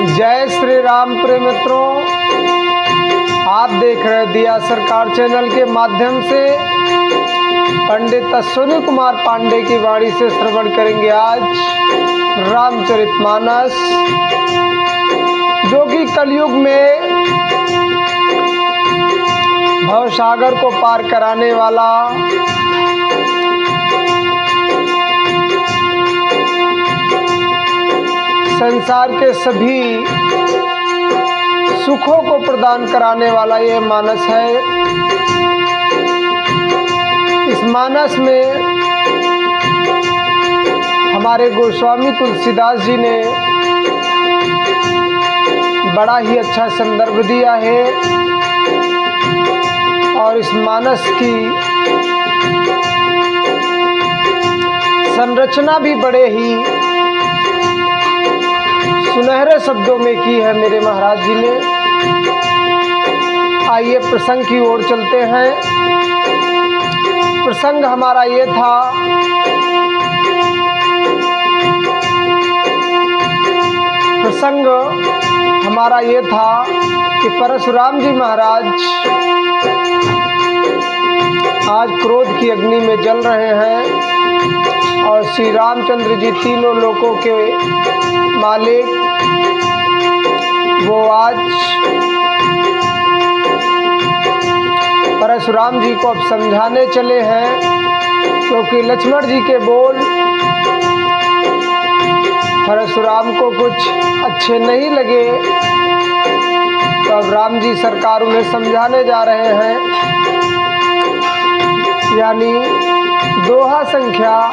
जय श्री राम प्रिय मित्रों, आप देख रहे दिया सरकार चैनल के माध्यम से पंडित अश्विनी कुमार पांडे की वाणी से श्रवण करेंगे आज रामचरितमानस, जो कि कलयुग में भवसागर को पार कराने वाला संसार के सभी सुखों को प्रदान कराने वाला ये मानस है। इस मानस में हमारे गोस्वामी तुलसीदास जी ने बड़ा ही अच्छा संदर्भ दिया है और इस मानस की संरचना भी बड़े ही सुनहरे शब्दों में की है मेरे महाराज जी ने। आइए प्रसंग की ओर चलते हैं। प्रसंग हमारा ये था कि परशुराम जी महाराज आज क्रोध की अग्नि में जल रहे हैं और श्री रामचंद्र जी तीनों लोकों के मालिक वो आज परशुराम जी को अब समझाने चले हैं, क्योंकि लक्ष्मण जी के बोल परशुराम को कुछ अच्छे नहीं लगे, तो अब राम जी सरकार उन्हें समझाने जा रहे हैं। यानी दोहा संख्या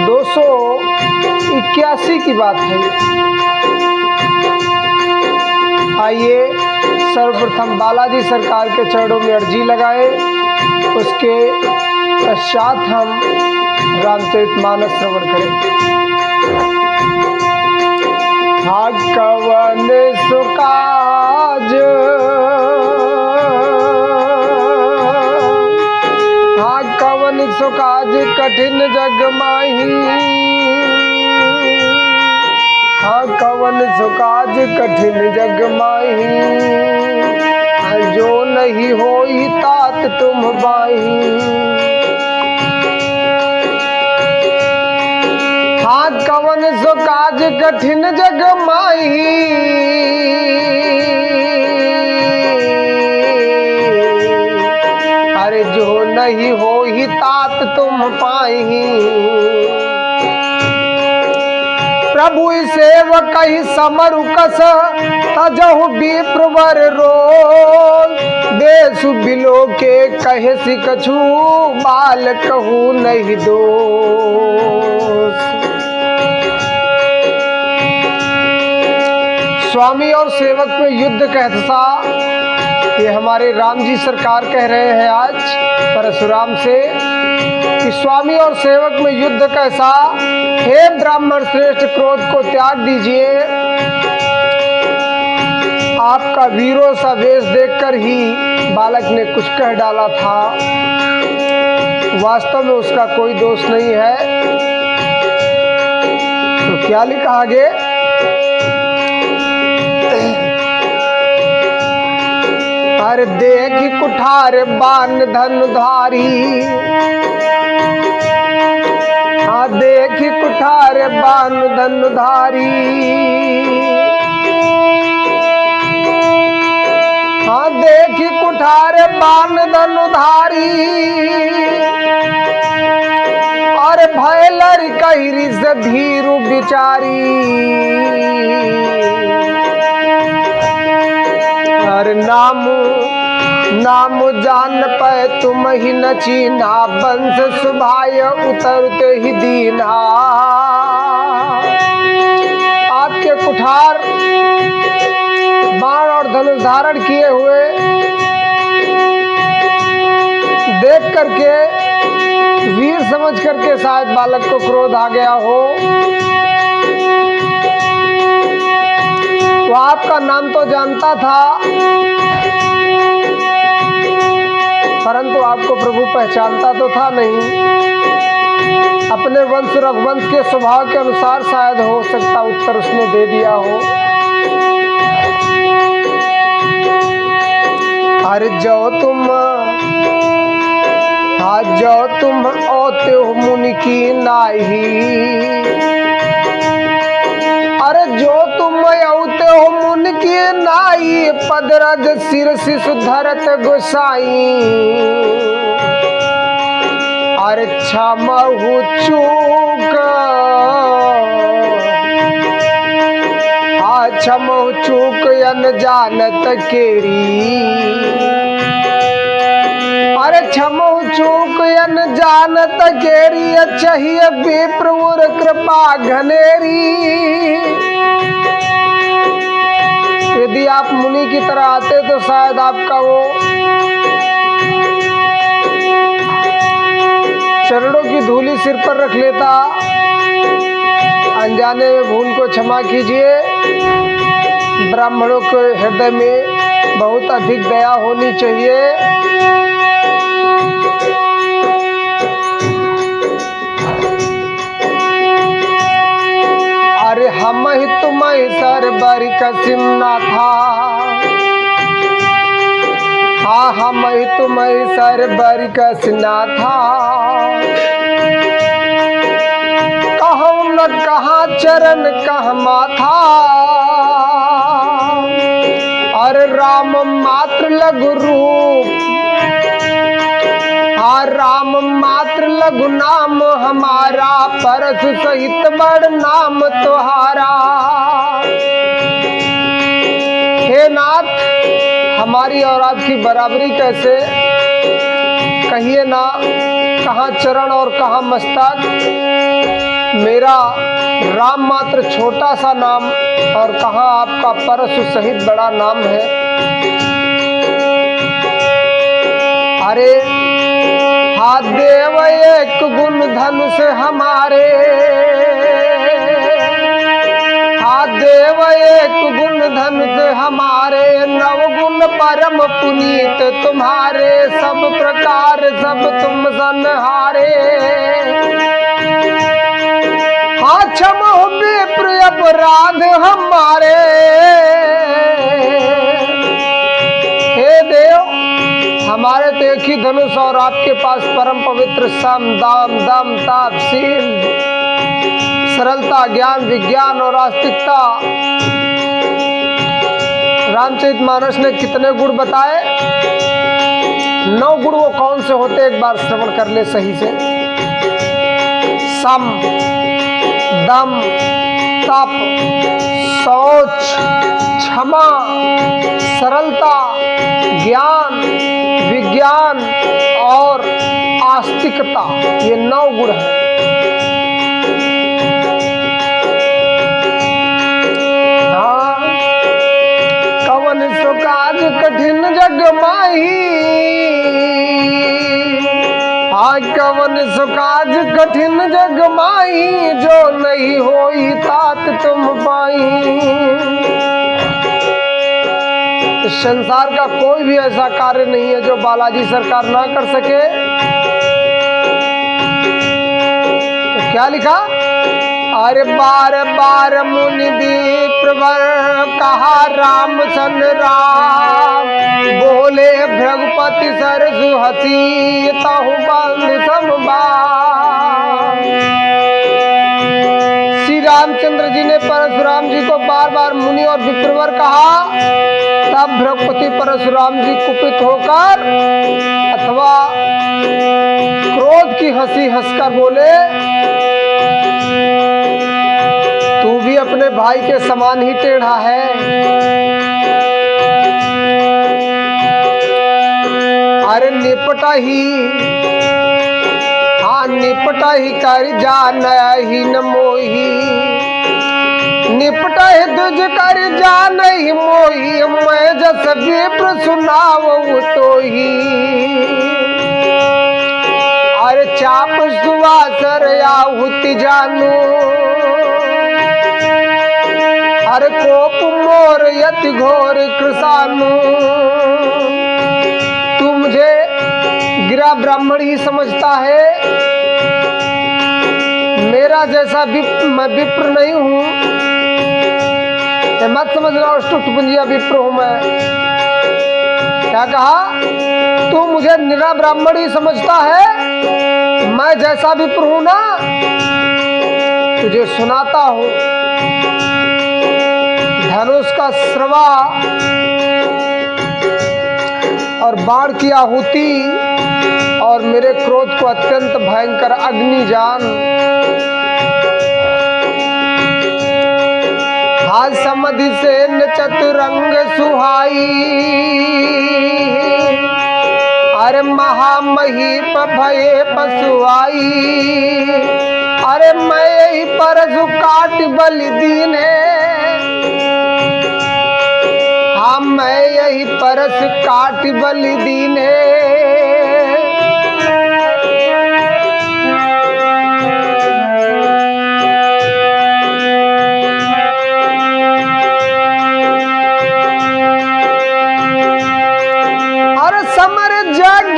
281 की बात है। आइए सर्वप्रथम बालाजी सरकार के चरणों में अर्जी लगाए, उसके पश्चात हम रामचरितमानस श्रवण करें। हाँ कवन सुकाज, हाँ कवन सुकाज कठिन जग माही, हाँ कवन सुकाज कठिन जग माही, जो नहीं होई तात तुम बाही। हाँ कवन सुकाज कठिन जग माही, अरे जो नहीं होई तात तुम पाही। प्रभु सेवक ही समरु कस तजहु विप्रवर रोल, देशु बिलो के कहे सि कछु बाल कहू नहीं दोष। स्वामी और सेवक में युद्ध कहता, ये हमारे राम जी सरकार कह रहे हैं आज परशुराम से कि स्वामी और सेवक में युद्ध कैसा। हे ब्राह्मण श्रेष्ठ, क्रोध को त्याग दीजिए। आपका वीरों सा वेश देखकर ही बालक ने कुछ कह डाला था, वास्तव में उसका कोई दोष नहीं है। तो क्या लिखा आगे, हर देखी कुठार बान धनुधारी, हाँ देखी कुठार बान धनुधारी, हाँ देखी कुठार बान धनुधारी, और भय लड़ कहरी से धीरु बिचारी। हर नाम जान पे तुम ही न चीना, वंश सुभाय उतरते ही दीना। आपके कुठार बाण और धनुष धारण किए हुए देख करके, वीर समझ करके शायद बालक को क्रोध आ गया हो। तो आपका नाम तो जानता था, परंतु आपको प्रभु पहचानता तो था नहीं। वंश रघुवंश के स्वभाव के अनुसार शायद हो सकता उत्तर उसने दे दिया हो। अरे जो तुम ओते हो मुनि की नाही, अरे जो तुम औते हो मुनि की नाई, पदरज सिर शिशु धरत गोसाई। अरे क्षमहु चूक, क्षमहु चूक अनजानत केरी। अरे क्षमहु चूक अनजानत केरी, चाहिए विप्र कृपा घनेरी। यदि आप मुनि की तरह आते तो शायद आपका वो चरणों की धूली सिर पर रख लेता। अनजाने में भूल को क्षमा कीजिए। ब्राह्मणों के हृदय में बहुत अधिक दया होनी चाहिए। अरे हम ही तुम्हें सरबर कसिमना था, हाँ हम ही तुम्हें सरबर कसना था। कहूँ न कहाँ चरण कहाँ माथा, अरे राम मात्र लघु रूप, हाँ राम मात्र लघु नाम हमारा, परशु सहित बड़ नाम तुम्हारा। हे नाथ, हमारी और आपकी बराबरी कैसे, कहिए ना कहाँ चरण और कहाँ मस्तक। मेरा राम मात्र छोटा सा नाम और कहाँ आपका परशु सहित बड़ा नाम है। अरे हाथ देव एक गुण धनुष हमारे, हाथ देव एक गुण धनुष हमारे, नवगुण परम पुनीत तुम्हारे, सब प्रकार सब तुम संहारे। हाँ क्षमा हो विप्र अपराध हमारे। हे देव, हमारे तो एक ही धनुष और आपके पास परम पवित्र सम दाम दम ताप शील सरलता ज्ञान विज्ञान और आस्तिकता। रामचरितमानस ने कितने गुण बताए? 9 गुण। वो कौन से होते एक बार श्रवण कर ले सही से। सम, दम, तप, शौच, क्षमा, सरलता, ज्ञान, विज्ञान और आस्तिकता, ये 9 गुण हैं। हाँ, कवन सो काज कठिन जग माही, हाँ कवन सो काज कठिन जग माही, जो नहीं होई तात तुम पाई। इस संसार का कोई भी ऐसा कार्य नहीं है जो बालाजी सरकार ना कर सके। तो क्या लिखा? अरे बार बार मुनि विप्रवर कहा राम सन राम, बोले भृगुपति सरसु हसी, ताहु बंधु समबार। श्री रामचंद्र जी ने परशुराम जी को बार बार मुनि और विप्रवर कहा। तब भृगुपति परशुराम जी कुपित होकर अथवा क्रोध की हंसी हंसकर बोले, तू भी अपने भाई के समान ही टेढ़ा है। अरे निपटा ही, हाँ निपटा ही कर जान ही न मोही, निपटा ही तुझ कर जान ही मोही, मैं जस विप्र सुनावू तो ही। अरे चाप सुवासर आहुति जानू, अरे कोप मोर यति घोर कृषानु। तू मुझे गिरा ब्राह्मण ही समझता है, तेरा जैसा मैं विप्र नहीं हूं, मत समझना अष्टपुंजिया विप्र हूं मैं। क्या कहा? तू मुझे निरा ब्राह्मण ही समझता है, मैं जैसा विप्र हूं ना, तुझे सुनाता हूं। धनुष का श्रवा और बाण की आहुति और मेरे क्रोध को अत्यंत भयंकर अग्नि जान। हाल समधि से चतुरंग सुहाई, अरे महामहीप भये पशुआई। अरे मैं यही परसु काट बलि दीन है, हाँ मैं यही परस काट बलि दीन है।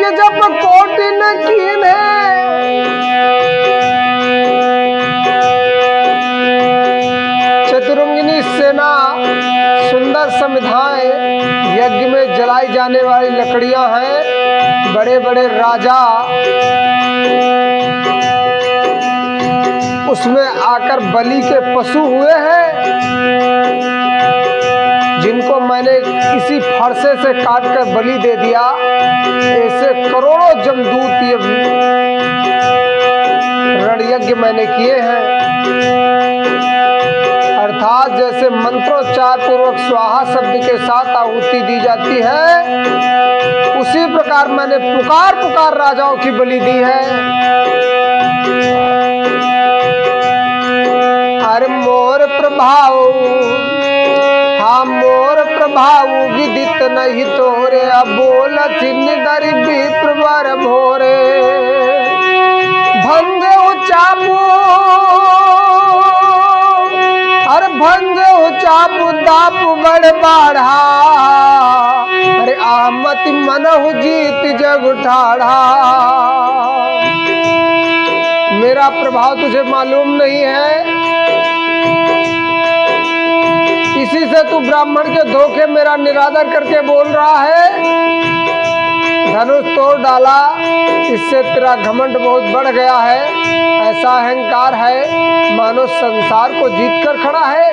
जब कोटि न कीने, चतुरंगिनी सेना सुंदर समिधाएं, यज्ञ में जलाई जाने वाली लकड़ियां हैं। बड़े बड़े राजा उसमें आकर बलि के पशु हुए हैं, जिनको मैंने किसी फरसे से काटकर बलि दे दिया। ऐसे करोड़ों जमदूत ये रण यज्ञ मैंने किए हैं। अर्थात जैसे मंत्रोच्चार पूर्वक स्वाहा शब्द के साथ आहुति दी जाती है, उसी प्रकार मैंने पुकार पुकार राजाओं की बलि दी है। अरे मोर प्रभाव, हाँ मोर प्रभाव विदित नहीं तोरे, बोल निदर विप्र वर भोरे। भंगे चापू, अरे भंगे चापू दापू बड़ बाढ़ा, अरे आमति मनहु जीत जग ठाढ़ा। मेरा प्रभाव तुझे मालूम नहीं है, इसी से तू ब्राह्मण के धोखे मेरा निरादर करके बोल रहा है। धनुष तोड़ डाला, इससे तेरा घमंड बहुत बढ़ गया है। ऐसा अहंकार है मानो संसार को जीत कर खड़ा है।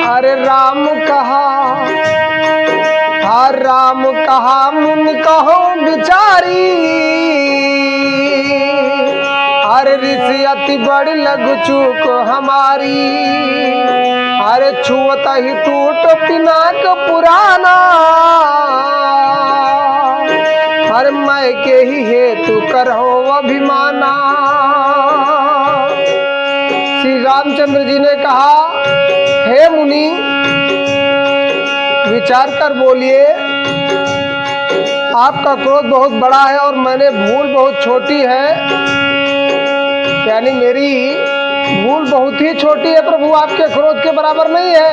अरे राम कहा, हाँ राम कहा मुन कहो बिचारी। अरे ऋषि अति बड़ी लघु चूक हमारी, अरे छुअत ही टूट पिनाक पुराना। अरे मैं के ही हेतु करहो अभिमाना। श्री रामचंद्र जी ने कहा, हे मुनि विचार कर बोलिए, आपका क्रोध बहुत बड़ा है और मैंने भूल बहुत छोटी है। यानी मेरी भूल बहुत ही छोटी है प्रभु, आपके क्रोध के बराबर नहीं है।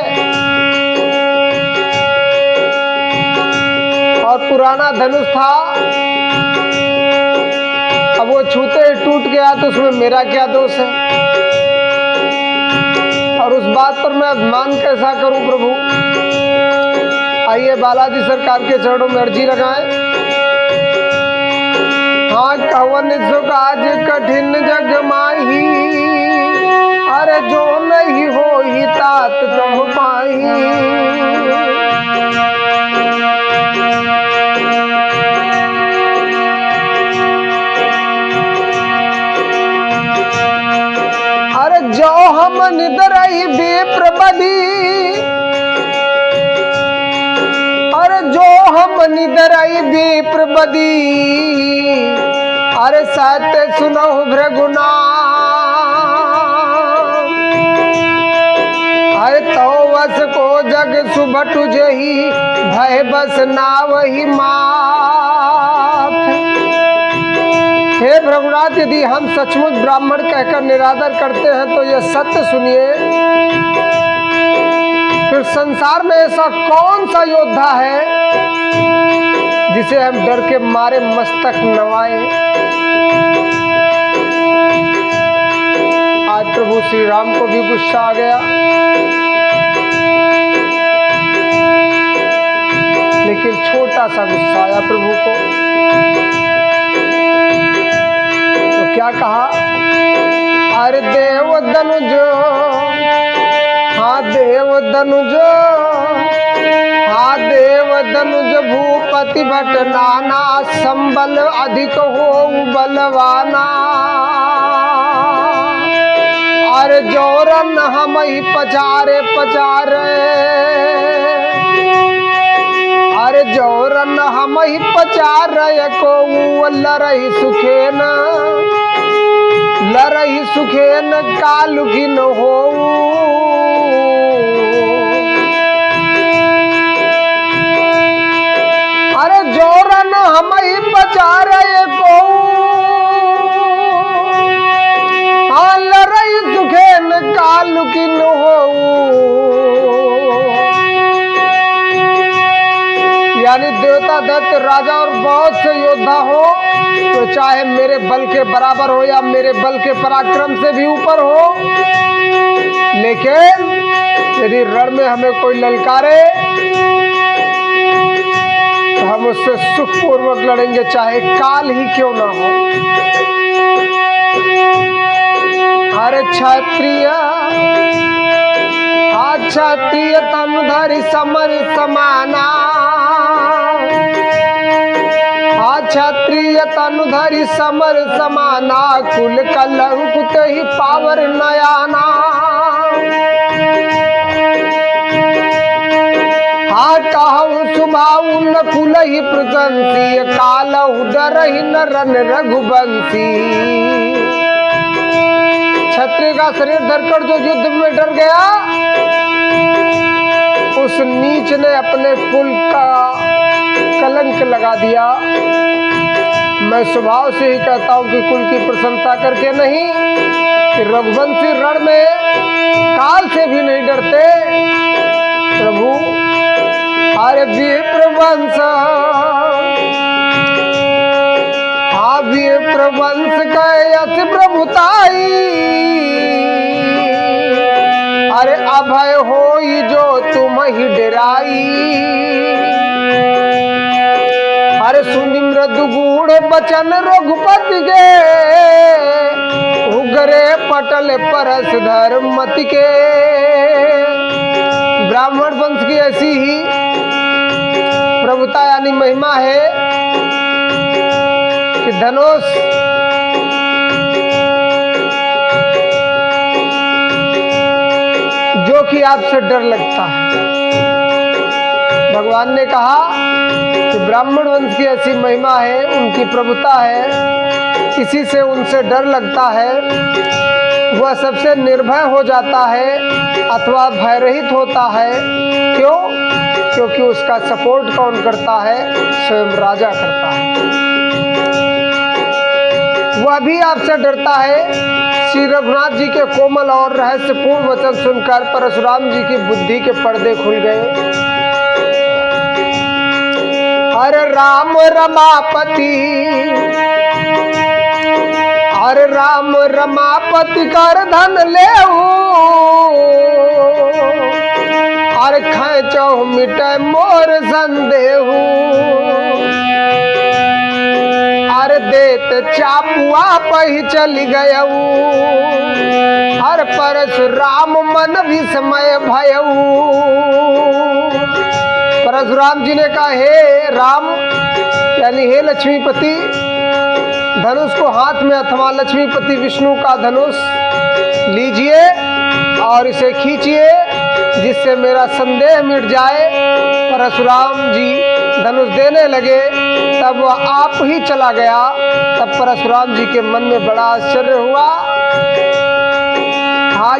और पुराना धनुष था, अब वो छूते ही टूट गया तो उसमें मेरा क्या दोष है? और उस बात पर मैं अभिमान कैसा करूं प्रभु? आइए बालाजी सरकार के चरणों में अर्जी लगाएं। हाँ कवन सुख आज कठिन जग माही, अरे जो नहीं हो ही तात तुम पाही। अरे जो हम निदरई विप्र बदी, अरे जो हम निदरई विप्र बदी। अरे सत्य सुनो भृगुना, अरे तो वस को जग सुबटु जही, भय बस ना वही मात। हे भृगुनाथ, यदि हम सचमुच ब्राह्मण कहकर निरादर करते हैं तो यह सत्य सुनिए, फिर संसार में ऐसा कौन सा योद्धा है जिसे हम डर के मारे मस्तक नवाएं। आज प्रभु श्री राम को भी गुस्सा आ गया, लेकिन छोटा सा गुस्सा आया प्रभु को। तो क्या कहा, अरे देव धनुज, हाँ देव धनुज, हाँ देव धनुज भूपति भट नाना, संबल अधिक हो बलवाना। अरे जोरन हम ही पचारे पचारे, अरे जोरन हम ही पचारे को लरही सुखेन, लरही सुखेन कालु की न हो। अरे जोरन हम ही पचारे को, हाँ लरही सुखेन कालु की न हो। यानी देवता दत्त राजा और बहुत से योद्धा हो, तो चाहे मेरे बल के बराबर हो या मेरे बल के पराक्रम से भी ऊपर हो, लेकिन यदि रण में हमें कोई ललकारे तो हम उससे सुखपूर्वक लड़ेंगे, चाहे काल ही क्यों ना हो। अरे क्षत्रिय, क्षत्रिय तनुधारी समर समाना, क्षत्रिय तनुधारी समर समाना, कुल कलंकुत ही पावर नयाना। हाँ कहूँ सुभाव न कुल ही प्रशंसी, काल उदर ही नरन रघुवंशी। क्षत्रिय का शरीर धरकर जो युद्ध में डर गया, उस नीच ने अपने कुल का कलंक लगा दिया। मैं स्वभाव से ही कहता हूं कि कुल की प्रशंसा करके नहीं, कि रघुवंशी रण में काल से भी नहीं डरते। प्रभु अरे विप्रवंश, हाँ विप्रवंश कयस प्रभुताई, अरे अभय होई जो तुम ही डराई। अरे सुनि मृदु गूढ़ बचन रघुपति के, उगरे पटल परस धर्मति के। ब्राह्मण वंश की ऐसी ही प्रभुता यानी महिमा है कि धनुष जो कि आपसे डर लगता है। भगवान ने कहा कि ब्राह्मण वंश की ऐसी महिमा है, उनकी प्रभुता है, किसी से उनसे डर लगता है वह सबसे निर्भय हो जाता है अथवा भयरहित होता है। क्यों? क्योंकि उसका सपोर्ट कौन करता है? स्वयं राजा करता है। वह भी आपसे डरता है। श्री रघुनाथ जी के कोमल और रहस्यपूर्ण वचन सुनकर परशुराम जी की बुद्धि के पर्दे खुल गए। अरे राम रमापति, अरे राम रमापति कर धन लेऊ, अरे खेचो मिटे मोर संदेहू। अरे देत चापुआ पही चली गयऊ, हर परशुराम मन विस्मय भयऊ। परशुराम जी ने कहा, हे राम यानी हे लक्ष्मीपति, धनुष को हाथ में अथवा लक्ष्मीपति विष्णु का धनुष लीजिए और इसे खींचिए जिससे मेरा संदेह मिट जाए। परशुराम जी धनुष देने लगे, तब वह आप ही चला गया। तब परशुराम जी के मन में बड़ा आश्चर्य हुआ।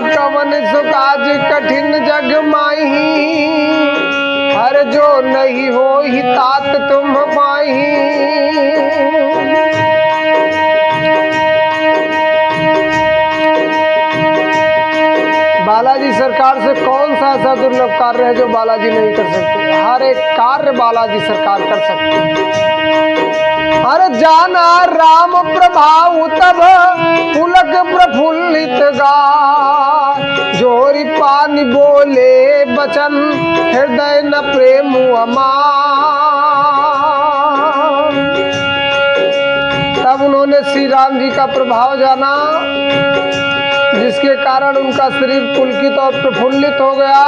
कवन सुकाज कठिन जग माही, हर जो नहीं हो ही तात तुम माही। बालाजी सरकार से कौन सा ऐसा दुर्लभ कार्य है जो बालाजी नहीं कर सकते? हर एक कार्य बालाजी सरकार कर सकते हैं। हर जाना राम प्रभाव तब पुलक प्रफुल्लित गा, जोरी पानी बोले बचन हृदय न प्रेम अमान। तब उन्होंने श्री राम जी का प्रभाव जाना, जिसके कारण उनका शरीर पुलकित और प्रफुल्लित हो गया।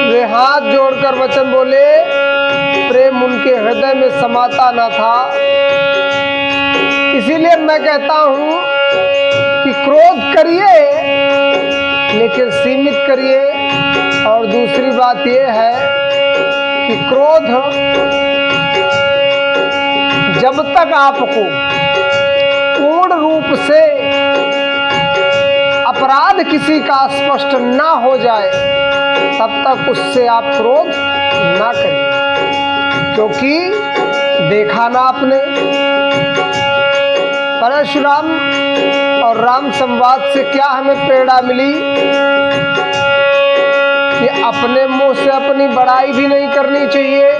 वे हाथ जोड़कर वचन बोले, प्रेम उनके हृदय में समाता न था। इसीलिए मैं कहता हूं कि क्रोध करिए लेकिन सीमित करिए। और दूसरी बात यह है कि क्रोध जब तक आपको पूर्ण रूप से अपराध किसी का स्पष्ट ना हो जाए तब तक उससे आप क्रोध ना करिए, क्योंकि देखा ना आपने परशुराम और राम संवाद से क्या हमें प्रेरणा मिली कि अपने मुंह से अपनी बड़ाई भी नहीं करनी चाहिए।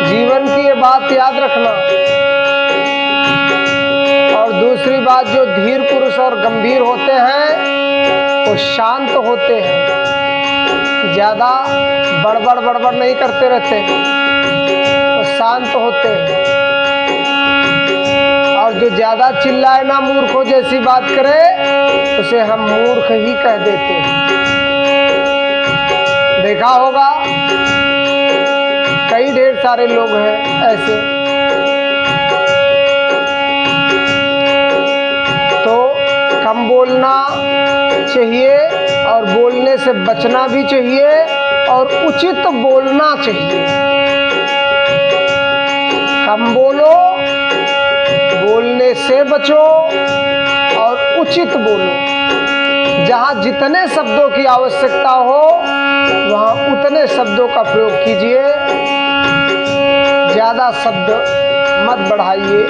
जीवन की ये बात याद रखना। और दूसरी बात, जो धीर पुरुष और गंभीर होते हैं वो शांत होते हैं, ज्यादा बड़बड़ नहीं करते रहते, वो शांत होते हैं। और जो ज्यादा चिल्लाए ना, मूर्खों जैसी बात करे, उसे हम मूर्ख ही कह देते हैं। देखा होगा कई ढेर सारे लोग हैं ऐसे। तो कम बोलना चाहिए और बोलने से बचना भी चाहिए और उचित बोलना चाहिए। कम बोलो, बोलने से बचो और उचित बोलो। जहाँ जितने शब्दों की आवश्यकता हो वहाँ उतने शब्दों का प्रयोग कीजिए, ज्यादा शब्द मत बढ़ाइए,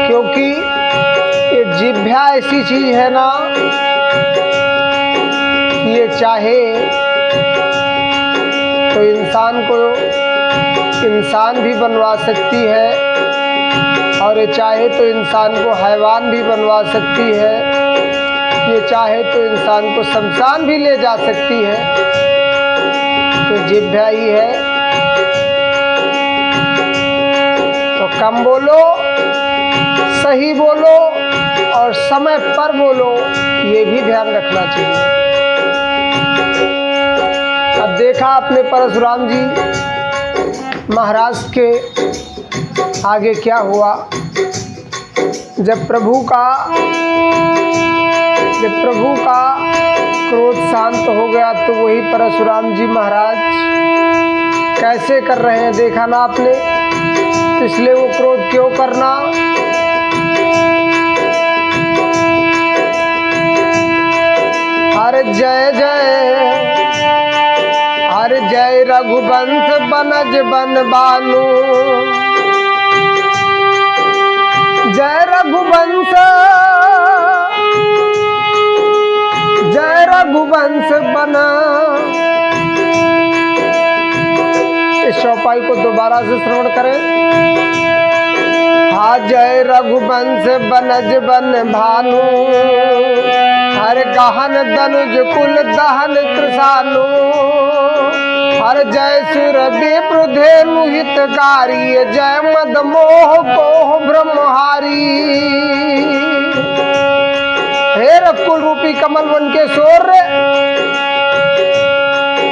क्योंकि ये जिह्वा ऐसी चीज है ना, ये चाहे तो इंसान को इंसान भी बनवा सकती है और ये चाहे तो इंसान को हैवान भी बनवा सकती है। ये चाहे तो इंसान को शमशान भी ले जा सकती है। तो जिह्वा ही है। तो कम बोलो, सही बोलो और समय पर बोलो, ये भी ध्यान रखना चाहिए। अब देखा आपने परशुराम जी महाराज के आगे क्या हुआ। जब प्रभु का क्रोध शांत हो गया तो वही परशुराम जी महाराज कैसे कर रहे हैं देखा ना आपने। इसलिए वो क्रोध क्यों करना। हर जय जय, हर जय रघुवंश बनज बन बानु, जय रघुवंश, जय रघुवंश बना। इस चौपाई को दोबारा से श्रवण करें। हा जय रघुवंश बनज बन भानु, हर गहन दनुज कुल दहन कृषानु, हर जय सुर विप्रधेनु हितकारी, जय मद मोह कोह ब्रह्महारी। हे रकुल रूपी कमल वन के शौर्य,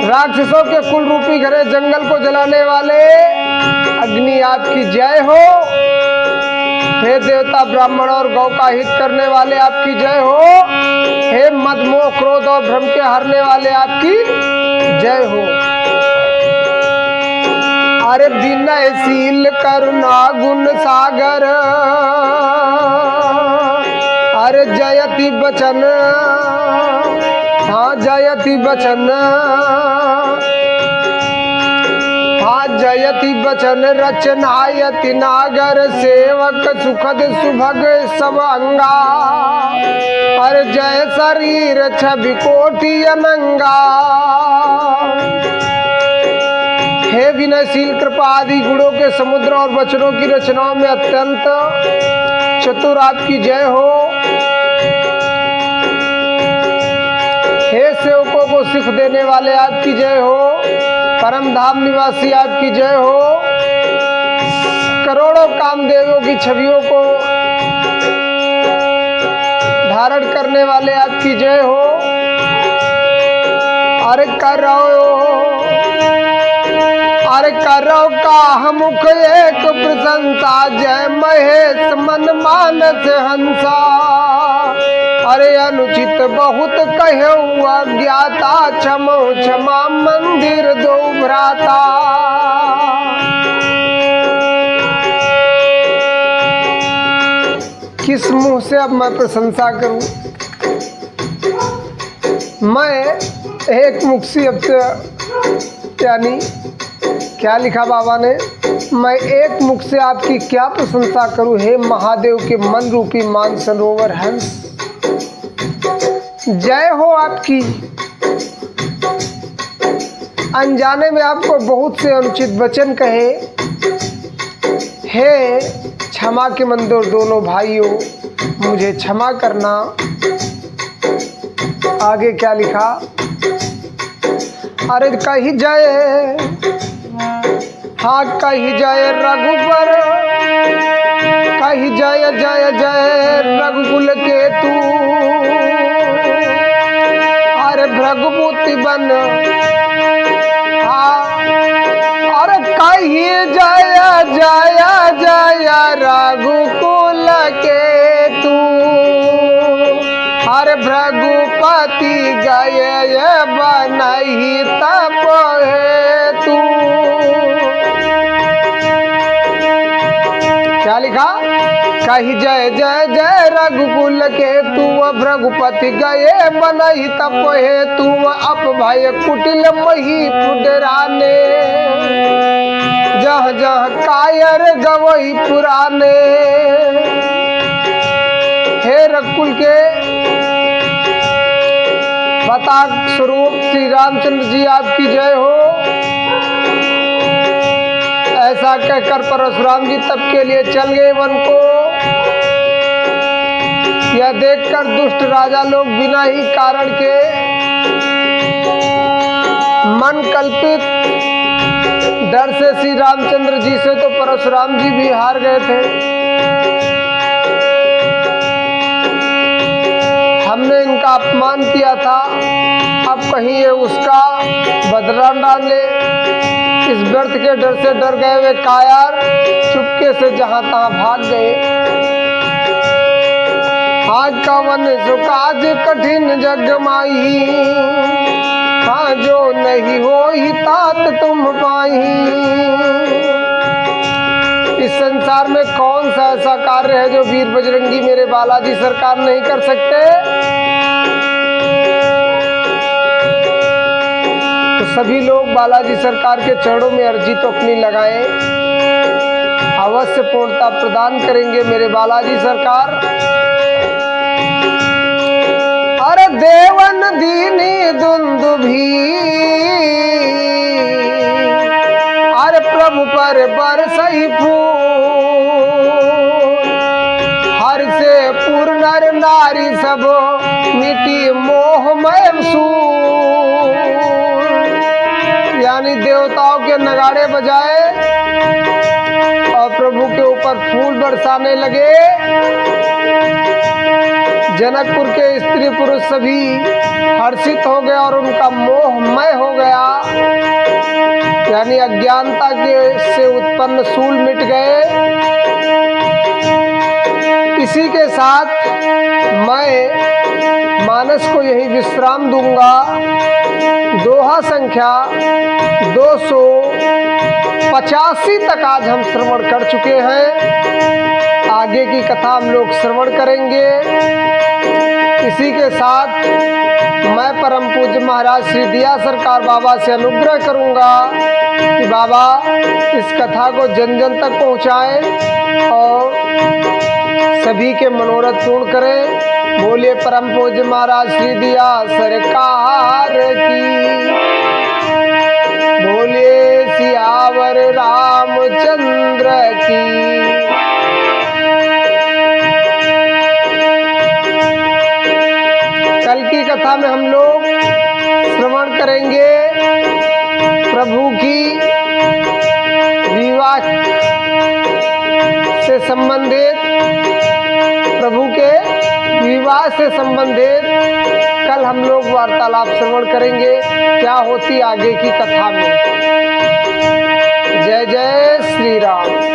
राक्षसों के कुल रूपी घरे जंगल को जलाने वाले अग्नि आपकी जय हो। हे देवता ब्राह्मण और गौ का हित करने वाले आपकी जय हो। हे मद मोह क्रोध और भ्रम के हरने वाले आपकी जय हो। अरे विनयशील करुणा गुण सागर, अरे जयति बचन, हाँ जयति बचन, हाँ जयति बचन रचनायति नागर सेवक सुखद सुभग सब अंगा और जय शरीर छवि कोटि अनंगा। हे विनयशील कृपा आदि गुणों के समुद्र और वचनों की रचनाओं में अत्यंत चतुर आपकी जय हो। हे सेवकों को सुख देने वाले आपकी जय हो। परम धाम निवासी आपकी जय हो। करोड़ों कामदेवों की छवियों को धारण करने वाले आपकी जय हो। अरे करो का मुख एक प्रशंसा जय महेश मन मानस हंसा। अरे अनुचित बहुत कहे अज्ञाता क्षमो क्षमा मंदिर दो भ्राता। किस मुंह से अब मैं प्रशंसा करूं? मैं एक मुख से अब यानी क्या लिखा बाबा ने, मैं एक मुख से आपकी क्या प्रशंसा करूं हे महादेव के मन रूपी मान सरोवर हंस। जय हो आपकी। अनजाने में आपको बहुत से अनुचित वचन कहे। हे क्षमा के मंदिर दोनों भाइयों, मुझे क्षमा करना। आगे क्या लिखा? अरे कही जय, हाँ कही जय रघुबर, कही जय जय जय रघुकुल के तू। अरे भृगुपति बन, अरे कही जय जय जय रघुकुल के तू। अरे भृगुपति गए बनहि तप हेतु। क्या लिखा? कही जय जय जय रघुकुल के तू। भृगुपति गए बनहि तप हेतु। अप भय कुटिल मही पुडराने, जह जह कायर गवई पुराने। हे रघुकुल के बताक स्वरूप श्री रामचंद्र जी आपकी जय हो। ऐसा कहकर परशुराम जी तप के लिए चल गए वन को। यह देखकर दुष्ट राजा लोग बिना ही कारण के मन कल्पित डर से श्री रामचंद्र जी से तो परशुराम जी भी हार गए थे। हमने इनका अपमान किया था, अब कहीं ये उसका बदला डाले। इस व्यर्थ के डर से डर गए वे कायर चुपके से जहां तहां भाग गए। आज का वन सुकाज कठिन जग माही, हाँ जो नहीं हो ही तात तुम पाही। इस संसार में कौन सा ऐसा कार्य है जो वीर बजरंगी मेरे बालाजी सरकार नहीं कर सकते? तो सभी लोग बालाजी सरकार के चरणों में अर्जी तो अपनी लगाएं, अवश्य पूर्णता प्रदान करेंगे मेरे बालाजी सरकार। अरे देवन दीनी दुंदुभी, अरे प्रभु पर बरसई फूल। हर से पूर्ण नर नारी सब मिटी मोहमय सूल। यानी देवताओं के नगाड़े बजाए और प्रभु के ऊपर फूल बरसाने लगे। जनकपुर के स्त्री पुरुष सभी हर्षित हो गए और उनका मोहमय हो गया। यानी अज्ञानता के से उत्पन्न सूल मिट गए। इसी के साथ मैं मानस को यही विश्राम दूंगा। दोहा संख्या 285 तक आज हम श्रवण कर चुके हैं। आगे की कथा हम लोग श्रवण करेंगे। इसी के साथ मैं परम पूज्य महाराज श्री दिया सरकार बाबा से अनुग्रह करूंगा कि बाबा इस कथा को जन जन तक पहुंचाएं और सभी के मनोरथ पूर्ण करें। बोलिए परम पूज्य महाराज श्री दिया सरकार की, बोलिए सियावर रामचंद्र की। कल की कथा में हम लोग श्रवण करेंगे प्रभु की विवाह से संबंधित, प्रभु के विवाह से संबंधित कल हम लोग वार्तालाप श्रवण करेंगे, क्या होती आगे की कथा में। जय जय श्री राम।